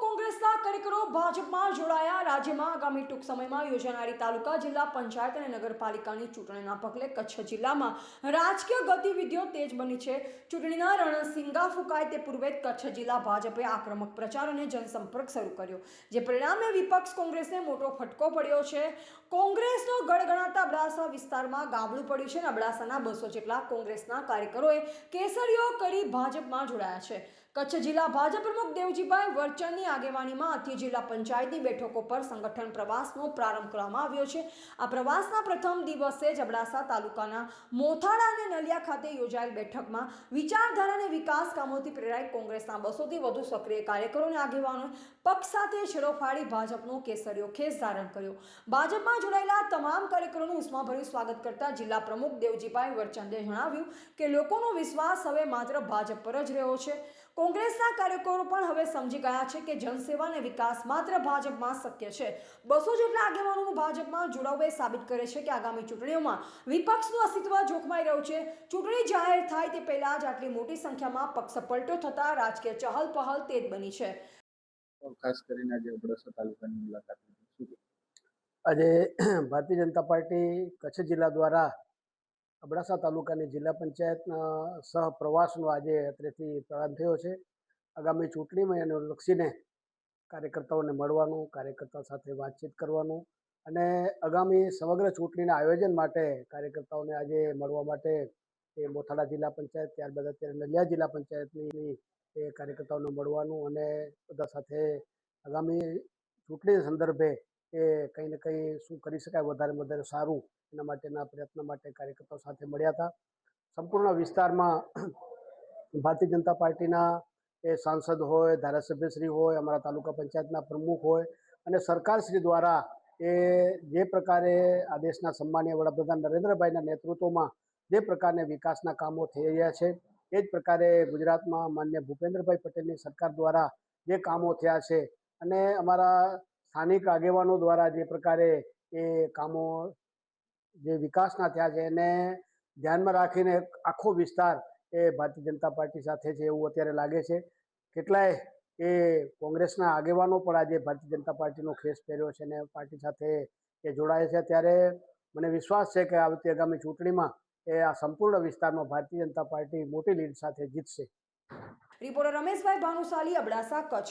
કોંગ્રેસના કાર્યકરો ભાજપમાં જોડાયા। રાજ્યમાં આગામી ટૂંક સમયમાં યોજાનારી તાલુકા, જિલ્લા પંચાયત અને નગરપાલિકાની ચૂંટણીના પગલે કચ્છ જિલ્લામાં રાજકીય ગતિવિધિઓ તેજ બની છે। ચૂંટણીના રણસિંગા ફૂંકાય તે પૂર્વે કચ્છ જિલ્લા ભાજપે આક્રમક પ્રચાર અને જનસંપર્ક શરૂ કર્યો, જે પરિણામે વિપક્ષ કોંગ્રેસને મોટો ફટકો પડ્યો છે। કોંગ્રેસનો ગઢ ગણાતા અબડાસા વિસ્તારમાં ગાબડું પડ્યું છે અને અબડાસાના 200 જેટલા કોંગ્રેસના કાર્યકરોએ કેસરીઓ કરી ભાજપમાં જોડાયા છે। કચ્છ જિલ્લા ભાજપ પ્રમુખ દેવજીભાઈ વરચંદની આગેવાનીમાં આથી જિલ્લા પંચાયતની બેઠકો પર સંગઠન પ્રવાસનો પ્રારંભ કરવામાં આવ્યો છે। આ પ્રવાસના પ્રથમ દિવસે જ અબડાસા તાલુકાના મોથાળા અને નલિયા ખાતે યોજાયેલ બેઠકમાં વિચારધારા અને વિકાસ કામોથી પ્રેરાઈ કોંગ્રેસના 200થી વધુ સક્રિય કાર્યકરો અને આગેવાનોએ પક્ષ સાથે છેડો ફાડી ભાજપનો કેસરીયો ખેસ ધારણ કર્યો। ભાજપમાં જોડાયેલા તમામ કાર્યકરોનું ઉષ્માભર્યું સ્વાગત કરતા જિલ્લા પ્રમુખ દેવજીભાઈ વરચંદે જણાવ્યું કે લોકોનો વિશ્વાસ હવે માત્ર ભાજપ પર જ રહ્યો છે। કોંગ્રેસના કાર્યકરો પણ હવે સમજી ગયા છે કે જનસેવા અને વિકાસ માત્ર ભાજપમાં શક્ય છે। 200 જેટલા આગેવાનોનું ભાજપમાં જોડાવું એ સાબિત કરે છે કે આગામી ચૂંટણીઓમાં વિપક્ષનું અસ્તિત્વ જોખમાઈ રહ્યું છે। ચૂંટણી જાહેર થાય તે પહેલા જ આટલી મોટી સંખ્યામાં પક્ષ પલટો થતા રાજકીય ચહલ પહલ તેજ બની છે। ખાસ કરીને આજે અબડાસા તાલુકાની મુલાકાત લીધી। આજે ભારતીય જનતા પાર્ટી કચ્છ જિલ્લા દ્વારા અબડાસા તાલુકાની જિલ્લા પંચાયતના સહ પ્રવાસનો આજે અત્રેથી પ્રારંભ થયો છે। આગામી ચૂંટણીમાં એને લક્ષીને કાર્યકર્તાઓને મળવાનું, કાર્યકર્તાઓ સાથે વાતચીત કરવાનું અને આગામી સમગ્ર ચૂંટણીના આયોજન માટે કાર્યકર્તાઓને આજે મળવા માટે એ મોથાળા જિલ્લા પંચાયત, ત્યારબાદ અત્યારે નલિયા જિલ્લા પંચાયતની એ કાર્યકર્તાઓને મળવાનું અને બધા સાથે આગામી ચૂંટણી સંદર્ભે એ કંઈ ને કંઈ શું કરી શકાય વધારે વધારે સારું એના માટેના પ્રયત્ન માટે કાર્યકર્તાઓ સાથે મળ્યા હતા। સંપૂર્ણ વિસ્તારમાં ભારતીય જનતા પાર્ટીના એ સાંસદ હોય, ધારાસભ્યશ્રી હોય, અમારા તાલુકા પંચાયતના પ્રમુખ હોય અને સરકારશ્રી દ્વારા એ જે પ્રકારે આ દેશના સન્માનીય વડાપ્રધાન નરેન્દ્રભાઈના નેતૃત્વમાં જે પ્રકારના વિકાસના કામો થઈ રહ્યા છે, એ જ પ્રકારે ગુજરાતમાં માનનીય ભૂપેન્દ્રભાઈ પટેલની સરકાર દ્વારા જે કામો થયા છે અને અમારા સ્થાનિક આગેવાનો દ્વારા જે પ્રકારે એ કામો જે વિકાસના થયા છે એને ધ્યાનમાં રાખીને આખો વિસ્તાર એ ભારતીય જનતા પાર્ટી સાથે છે એવું અત્યારે લાગે છે। કેટલાય એ કોંગ્રેસના આગેવાનો પણ આજે ભારતીય જનતા પાર્ટીનો ખેસ પહેર્યો છે અને પાર્ટી સાથે એ જોડાય છે। ત્યારે મને વિશ્વાસ છે કે આવતી આગામી ચૂંટણીમાં એ આ સંપૂર્ણ વિસ્તારમાં ભારતીય જનતા પાર્ટી મોટી લીડ સાથે જીતશે। રિપોર્ટર રમેશભાઈ ભાનુશાલી, અબડાસા, કચ્છ।